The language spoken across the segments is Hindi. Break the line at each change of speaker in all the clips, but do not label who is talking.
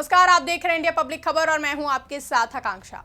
नमस्कार, आप देख रहे हैं इंडिया पब्लिक खबर और मैं हूं आपके साथ आकांक्षा।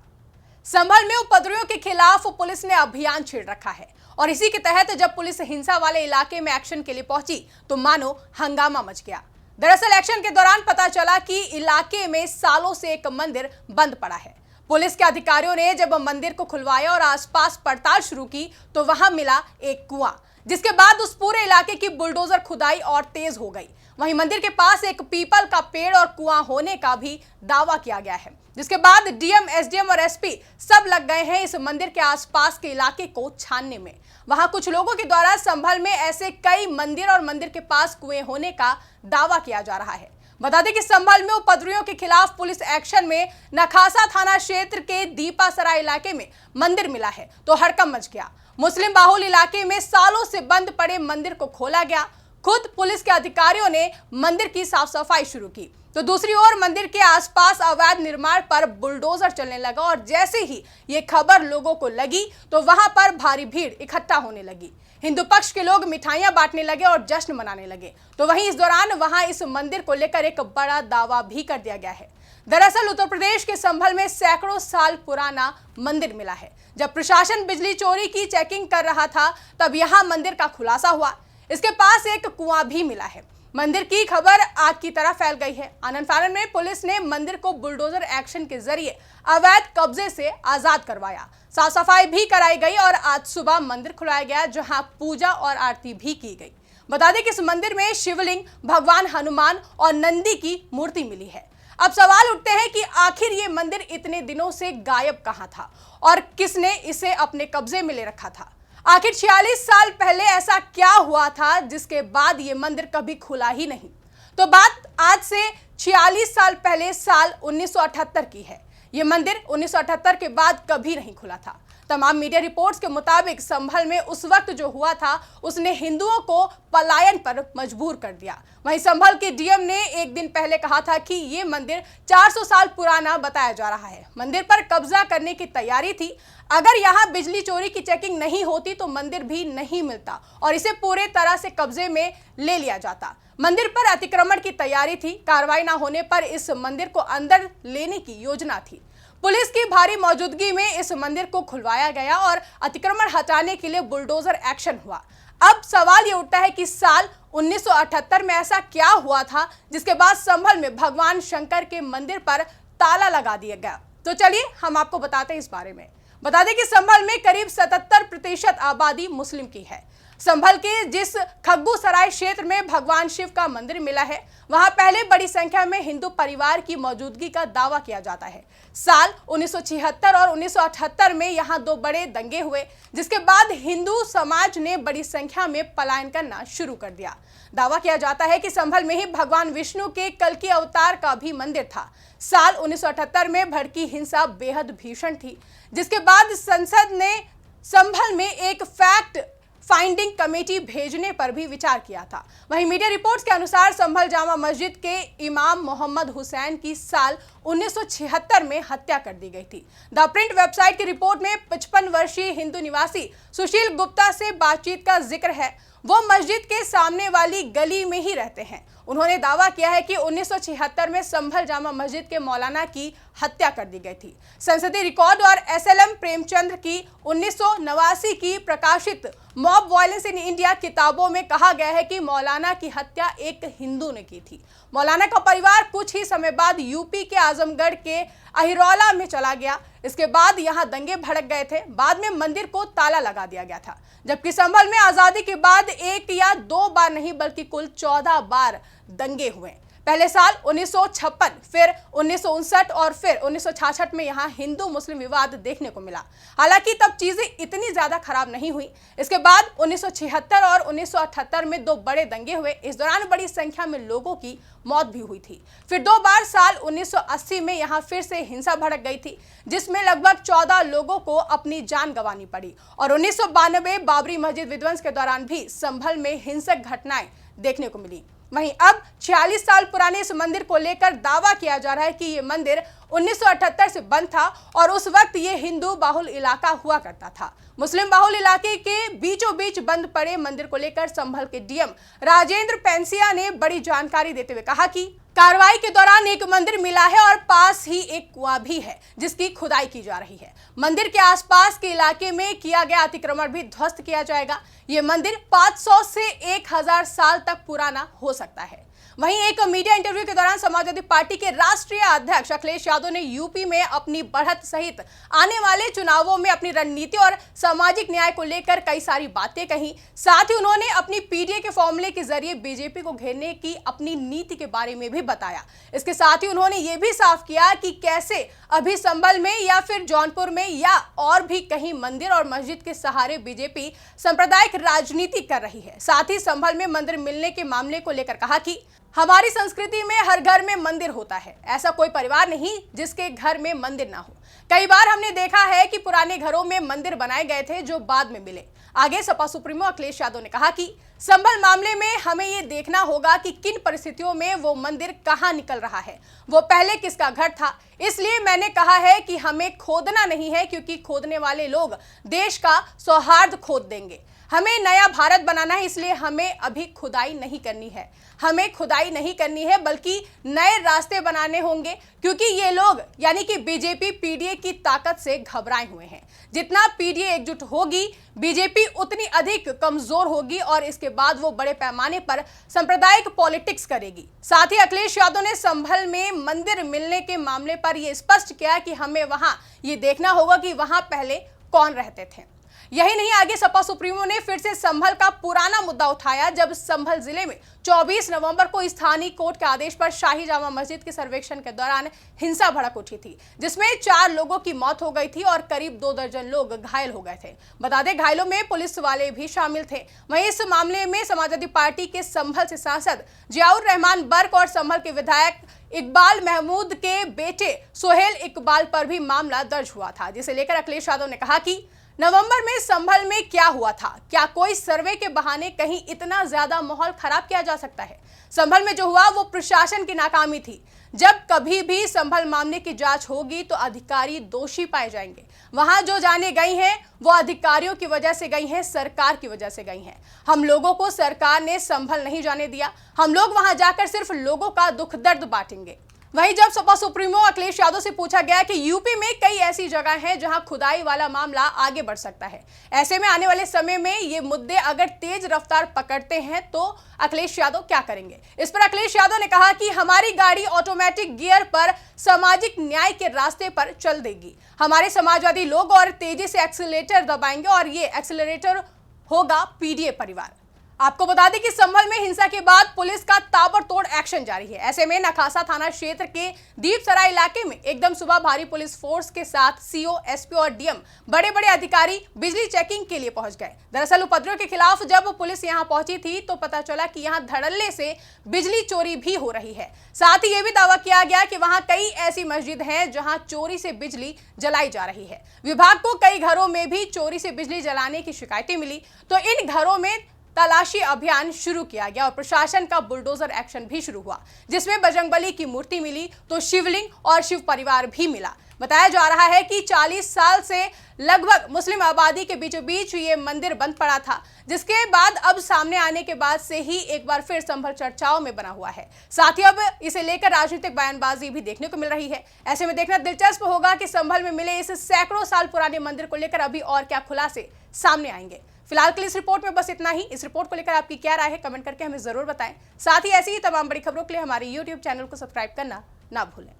संभल में उपद्रवियों के खिलाफ पुलिस ने अभियान छेड़ रखा है और इसी के तहत जब पुलिस हिंसा वाले इलाके में एक्शन के लिए पहुंची तो मानो हंगामा मच गया। दरअसल एक्शन के दौरान पता चला कि इलाके में सालों से एक मंदिर बंद पड़ा है। पुलिस के अधिकारियों ने जब मंदिर को खुलवाया और आसपास पड़ताल शुरू की तो वहां मिला एक कुआं, जिसके बाद उस पूरे इलाके की बुलडोजर खुदाई और तेज हो गई। वहीं मंदिर के पास एक पीपल का पेड़ और कुआं होने का भी दावा किया गया है, जिसके बाद डीएम, एसडीएम और एसपी सब लग गए हैं इस मंदिर के आसपास के इलाके को छानने में। वहां कुछ लोगों के द्वारा संभल में ऐसे कई मंदिर और मंदिर के पास कुएं होने का दावा किया जा रहा है। बता दें कि संभल में उपद्रवियों के खिलाफ पुलिस एक्शन में नखासा थाना क्षेत्र के दीपासराय इलाके में मंदिर मिला है तो हड़कंप मच गया। मुस्लिम बाहुल इलाके में सालों से बंद पड़े मंदिर को खोला गया। खुद पुलिस के अधिकारियों ने मंदिर की साफ सफाई शुरू की तो दूसरी ओर मंदिर के आसपास अवैध निर्माण पर बुलडोजर चलने लगा और जैसे ही ये खबर लोगों को लगी तो वहां पर भारी भीड़ इकट्ठा होने लगी। हिंदू पक्ष के लोग मिठाइयां बांटने लगे और जश्न मनाने लगे तो वहीं इस दौरान वहां इस मंदिर को लेकर एक बड़ा दावा भी कर दिया गया है। दरअसल उत्तर प्रदेश के संभल में सैकड़ों साल पुराना मंदिर मिला है। जब प्रशासन बिजली चोरी की चेकिंग कर रहा था तब यहाँ मंदिर का खुलासा हुआ। इसके पास एक कुआं भी मिला है। मंदिर की खबर आग की तरह फैल गई है। आनंद फानन में पुलिस ने मंदिर को बुलडोजर एक्शन के जरिए अवैध कब्जे से आजाद करवाया। साफ सफाई भी कराई गई और आज सुबह मंदिर खुलाया गया, जहां पूजा और आरती भी की गई। बता दें कि इस मंदिर में शिवलिंग, भगवान हनुमान और नंदी की मूर्ति मिली है। अब सवाल उठते हैं कि आखिर ये मंदिर इतने दिनों से गायब कहां था और किसने इसे अपने कब्जे में ले रखा था। आखिर 46 साल पहले ऐसा क्या हुआ था जिसके बाद ये मंदिर कभी खुला ही नहीं। तो बात आज से 46 साल पहले साल 1978 की है। ये मंदिर 1978 के बाद कभी नहीं खुला था। तमाम मीडिया रिपोर्ट्स के मुताबिक संभल में उस वक्त जो हुआ था उसने हिंदुओं को पलायन पर मजबूर कर दिया। वहीं संभल के डीएम ने एक दिन पहले कहा था कि ये मंदिर 400 साल पुराना बताया जा रहा है। मंदिर पर कब्जा करने की तैयारी थी। अगर यहाँ बिजली चोरी की चेकिंग नहीं होती तो मंदिर भी नहीं मिलता और इसे पूरे तरह से कब्जे में ले लिया जाता। मंदिर पर अतिक्रमण की तैयारी थी। कार्रवाई न होने पर इस मंदिर को अंदर लेने की योजना थी। पुलिस की भारी मौजूदगी में इस मंदिर को खुलवाया गया और अतिक्रमण हटाने के लिए बुलडोजर एक्शन हुआ। अब सवाल ये उठता है कि साल 1978 में ऐसा क्या हुआ था जिसके बाद संभल में भगवान शंकर के मंदिर पर ताला लगा दिया गया। तो चलिए हम आपको बताते हैं इस बारे में। बता दें कि संभल में करीब 77% आबादी मुस्लिम की है। संभल के जिस खग्गू सराय क्षेत्र में भगवान शिव का मंदिर मिला है वहां पहले बड़ी संख्या में हिंदू परिवार की मौजूदगी का दावा किया जाता है। साल 1976 और 1978 में यहां दो बड़े दंगे हुए, जिसके बाद हिंदू समाज ने बड़ी संख्या में पलायन करना शुरू कर दिया। दावा किया जाता है कि संभल में ही भगवान विष्णु के कल्कि अवतार का भी मंदिर था। साल 1978 में भड़की हिंसा बेहद भीषण थी, जिसके बाद संसद ने संभल में एक फैक्ट फाइंडिंग कमेटी भेजने पर भी विचार किया था। वहीं मीडिया रिपोर्ट्स के अनुसार संभल जामा मस्जिद के इमाम मोहम्मद हुसैन की साल 1976 में हत्या कर दी गई थी। द प्रिंट वेबसाइट की रिपोर्ट में 55 वर्षीय हिंदू निवासी सुशील गुप्ता से बातचीत का जिक्र है। वो मस्जिद के सामने वाली गली में ही रहते हैं। उन्होंने दावा किया है कि 1976 में संभल जामा मस्जिद के मौलाना की हत्या कर दी गई थी। संसदीय रिकॉर्ड और एसएलएम प्रेमचंद्र की 1989 की प्रकाशित मॉब वायलेंस इन इंडिया किताबों में कहा गया है कि मौलाना की हत्या एक हिंदू ने की थी। मौलाना का परिवार कुछ ही समय बाद यूपी के आजमगढ़ के अहिरौला में चला गया। इसके बाद यहाँ दंगे भड़क गए थे। बाद में मंदिर को ताला लगा दिया गया था, जबकि संभल में आजादी के बाद एक या दो बार नहीं बल्कि कुल 14 बार दंगे हुए। पहले साल 1956, फिर 1959 और फिर 1966 में यहाँ हिंदू मुस्लिम विवाद देखने को मिला। हालांकि तब चीजें इतनी ज्यादा खराब नहीं हुई। इसके बाद 1976 और 1978 में दो बड़े दंगे हुए। इस दौरान बड़ी संख्या में लोगों की मौत भी हुई थी। फिर दो बार साल 1980 में यहाँ फिर से हिंसा भड़क गई थी, जिसमें लगभग 14 लोगों को अपनी जान गंवानी पड़ी। और 1992 बाबरी मस्जिद विध्वंस के दौरान भी संभल में हिंसक घटनाएं देखने को मिली। वहीं अब 46 साल पुराने इस मंदिर को लेकर दावा किया जा रहा है कि ये मंदिर 1978 से बंद था और उस वक्त ये हिंदू बाहुल इलाका हुआ करता था। मुस्लिम बाहुल इलाके के बीचों बीच बंद पड़े मंदिर को लेकर संभल के डीएम राजेंद्र पेंसिया ने बड़ी जानकारी देते हुए कहा कि कार्रवाई के दौरान एक मंदिर मिला है और पास ही एक कुआं भी है जिसकी खुदाई की जा रही है। मंदिर के आसपास के इलाके में किया गया अतिक्रमण भी ध्वस्त किया जाएगा। ये मंदिर 500 से 1000 साल तक पुराना हो सकता है। वहीं एक मीडिया इंटरव्यू के दौरान समाजवादी पार्टी के राष्ट्रीय अध्यक्ष अखिलेश यादव ने यूपी में अपनी बढ़त सहित आने वाले चुनावों में अपनी रणनीति और सामाजिक न्याय को लेकर कई सारी बातें कही। साथ ही उन्होंने अपनी पीडीए के फॉर्मूले के जरिए बीजेपी को घेरने की अपनी नीति के बारे में भी बताया। इसके साथ ही उन्होंने ये भी साफ किया कि कैसे अभी संभल में या फिर जौनपुर में या और भी कहीं मंदिर और मस्जिद के सहारे बीजेपी सांप्रदायिक राजनीति कर रही है। साथ ही संभल में मंदिर मिलने के मामले को लेकर कहा कि हमारी संस्कृति में हर घर में मंदिर होता है, ऐसा कोई परिवार नहीं जिसके घर में मंदिर ना हो। कई बार हमने देखा है कि पुराने घरों में मंदिर बनाए गए थे जो बाद में मिले। आगे सपा सुप्रीमो अखिलेश यादव ने कहा कि संभल मामले में हमें ये देखना होगा कि किन परिस्थितियों में वो मंदिर कहां निकल रहा है, वो पहले किसका घर था। इसलिए मैंने कहा है कि हमें खोदना नहीं है, क्योंकि खोदने वाले लोग देश का सौहार्द खोद देंगे। हमें नया भारत बनाना है, इसलिए हमें अभी खुदाई नहीं करनी है। हमें खुदाई नहीं करनी है बल्कि नए रास्ते बनाने होंगे, क्योंकि ये लोग यानी कि बीजेपी पीडीए की ताकत से घबराए हुए हैं। जितना पीडीए एकजुट होगी बीजेपी उतनी अधिक कमजोर होगी और इसके बाद वो बड़े पैमाने पर सांप्रदायिक पॉलिटिक्स करेगी। साथ ही अखिलेश यादव ने संभल में मंदिर मिलने के मामले पर यह स्पष्ट किया कि हमें वहां ये देखना होगा कि वहां पहले कौन रहते थे। यही नहीं, आगे सपा सुप्रीमो ने फिर से संभल का पुराना मुद्दा उठाया जब संभल जिले में 24 नवंबर को स्थानीय कोर्ट के आदेश पर शाही जामा मस्जिद के सर्वेक्षण के दौरान हिंसा भड़क उठी थी, जिसमें 4 लोगों की मौत हो गई थी और करीब 2 दर्जन लोग घायल हो गए थे। बता दें घायलों में पुलिस वाले भी शामिल थे। वहीं इस मामले में समाजवादी पार्टी के संभल से सांसद जियाउर रहमान बर्क और संभल के विधायक इकबाल महमूद के बेटे सोहेल इकबाल पर भी मामला दर्ज हुआ था, जिसे लेकर अखिलेश यादव ने कहा कि नवंबर में संभल में क्या हुआ था, क्या कोई सर्वे के बहाने कहीं इतना ज्यादा माहौल खराब किया जा सकता है। संभल में जो हुआ वो प्रशासन की नाकामी थी। जब कभी भी संभल मामले की जांच होगी तो अधिकारी दोषी पाए जाएंगे। वहां जो जाने गई हैं वो अधिकारियों की वजह से गई हैं, सरकार की वजह से गई हैं। हम लोगों को सरकार ने संभल नहीं जाने दिया। हम लोग वहां जाकर सिर्फ लोगों का दुख दर्द बांटेंगे। वहीं जब सपा सुप्रीमो अखिलेश यादव से पूछा गया कि यूपी में कई ऐसी जगह हैं जहां खुदाई वाला मामला आगे बढ़ सकता है, ऐसे में आने वाले समय में ये मुद्दे अगर तेज रफ्तार पकड़ते हैं तो अखिलेश यादव क्या करेंगे। इस पर अखिलेश यादव ने कहा कि हमारी गाड़ी ऑटोमेटिक गियर पर सामाजिक न्याय के रास्ते पर चल देगी। हमारे समाजवादी लोग और तेजी से एक्सीलरेटर दबाएंगे और ये एक्सीलरेटर होगा पीडीए परिवार। आपको बता दें कि संभल में हिंसा के बाद पुलिस का ताबड़तोड़ एक्शन जारी है। ऐसे में नखासा थाना क्षेत्र के दीपसराय इलाके में एकदम सुबह भारी पुलिस फोर्स के साथ सीओ, एसपी और डीएम बड़े बड़े अधिकारी बिजली चेकिंग के लिए पहुंच गए। दरअसल उपद्रव के खिलाफ जब पुलिस यहां पहुंची थी तो पता चला कि यहां धड़ल्ले से बिजली चोरी भी हो रही है। साथ ही यह भी दावा किया गया कि वहां कई ऐसी मस्जिद हैं जहां चोरी से बिजली जलाई जा रही है। विभाग को कई घरों में भी चोरी से बिजली जलाने की शिकायतें मिली तो इन घरों में तलाशी अभियान शुरू किया गया और प्रशासन का बुलडोजर एक्शन भी शुरू हुआ, जिसमें बजरंगबली की मूर्ति मिली तो शिवलिंग और शिव परिवार भी मिला। बताया जा रहा है कि 40 साल से लगभग मुस्लिम आबादी के बीचों बीच ये मंदिर बंद पड़ा था, जिसके बाद अब सामने आने के बाद से ही एक बार फिर संभल चर्चाओं में बना हुआ है। साथ ही अब इसे लेकर राजनीतिक बयानबाजी भी देखने को मिल रही है। ऐसे में देखना दिलचस्प होगा कि संभल में मिले इस सैकड़ों साल पुराने मंदिर को लेकर अभी और क्या खुलासे सामने आएंगे। फिलहाल के लिए इस रिपोर्ट में बस इतना ही। इस रिपोर्ट को लेकर आपकी क्या राय है कमेंट करके हमें जरूर बताएं। साथ ही ऐसी ही तमाम बड़ी खबरों के लिए हमारे YouTube चैनल को सब्सक्राइब करना ना भूलें।